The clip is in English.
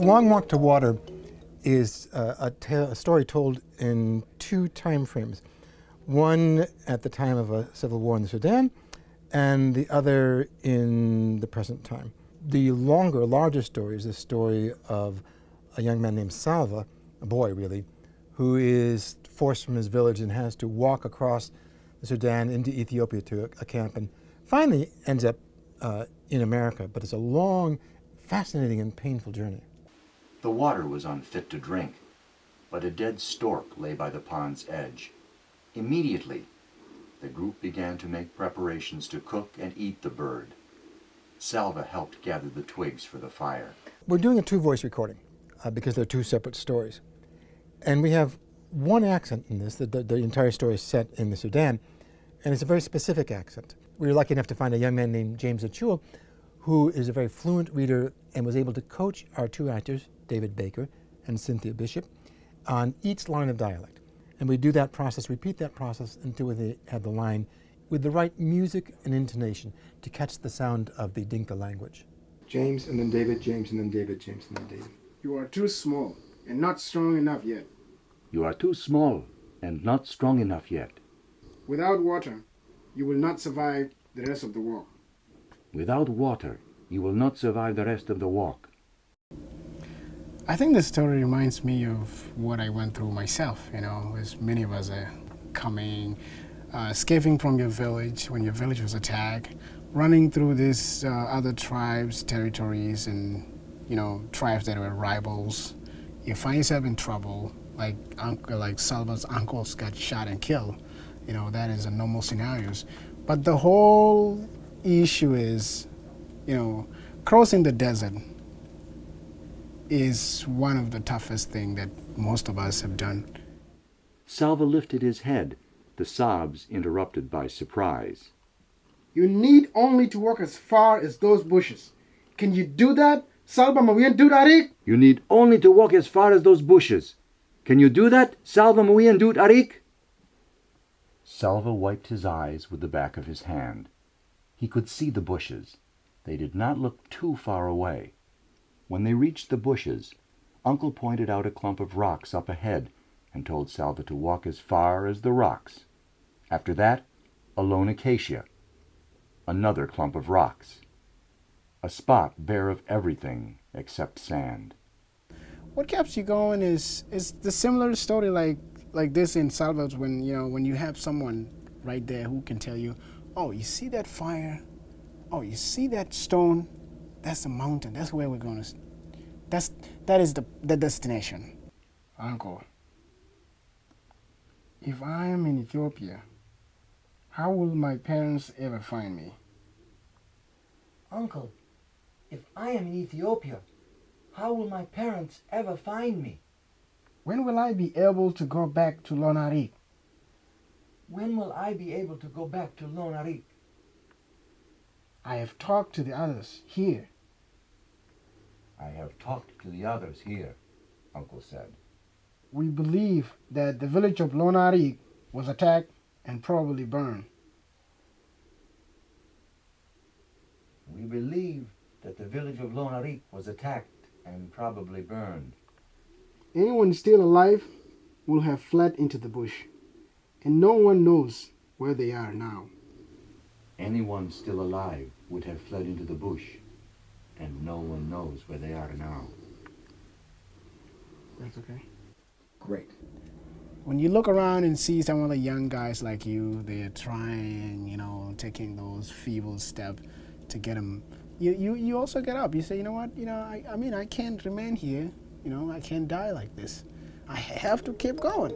Long Walk to Water is a story told in two time frames. One at the time of a civil war in the Sudan, and the other in the present time. The longer, larger story is the story of a young man named Salva, a boy really, who is forced from his village and has to walk across the Sudan into Ethiopia to a camp, and finally ends up in America. But it's a long, fascinating and painful journey. The water was unfit to drink, but a dead stork lay by the pond's edge. Immediately, the group began to make preparations to cook and eat the bird. Salva helped gather the twigs for the fire. We're doing a two-voice recording because they're two separate stories. And we have one accent in this. The entire story is set in the Sudan, and it's a very specific accent. We were lucky enough to find a young man named James Achueil, who is a very fluent reader and was able to coach our two actors, David Baker and Cynthia Bishop, on each line of dialect. And we do that process, repeat that process until we have the line with the right music and intonation to catch the sound of the Dinka language. James and then David, James and then David, James and then David. You are too small and not strong enough yet. You are too small and not strong enough yet. Without water, you will not survive the rest of the walk. Without water, you will not survive the rest of the walk. I think the story reminds me of what I went through myself, as many of us are coming, escaping from your village when your village was attacked, running through these other tribes, territories, and, tribes that were rivals. You find yourself in trouble, like Salva's uncles got shot and killed. That is a normal scenarios. But the whole issue is, crossing the desert is one of the toughest things that most of us have done. Salva lifted his head, the sobs interrupted by surprise. You need only to walk as far as those bushes. Can you do that? Salva Mawian Dut Arik? You need only to walk as far as those bushes. Can you do that, Salva Mawian Dut Arik? Salva wiped his eyes with the back of his hand. He could see the bushes. They did not look too far away. When they reached the bushes, Uncle pointed out a clump of rocks up ahead and told Salva to walk as far as the rocks. After that, a lone acacia. Another clump of rocks. A spot bare of everything except sand. What keeps you going is the similar story like this in Salvador when you have someone right there who can tell you, oh, you see that fire? Oh, you see that stone? That's the mountain. That's where we're going to. That is the destination. Uncle, if I am in Ethiopia, how will my parents ever find me? Uncle, if I am in Ethiopia, how will my parents ever find me? When will I be able to go back to Lonarik? When will I be able to go back to Lonarik? I have talked to the others here. I have talked to the others here, Uncle said. We believe that the village of Lonarik was attacked and probably burned. We believe that the village of Lonarik was attacked and probably burned. Anyone still alive will have fled into the bush, and no one knows where they are now. Anyone still alive would have fled into the bush, and no one knows where they are now. That's okay. Great. When you look around and see some of the young guys like you, they're trying, taking those feeble steps to get them, you also get up. You say, you know what, I can't remain here. I can't die like this. I have to keep going.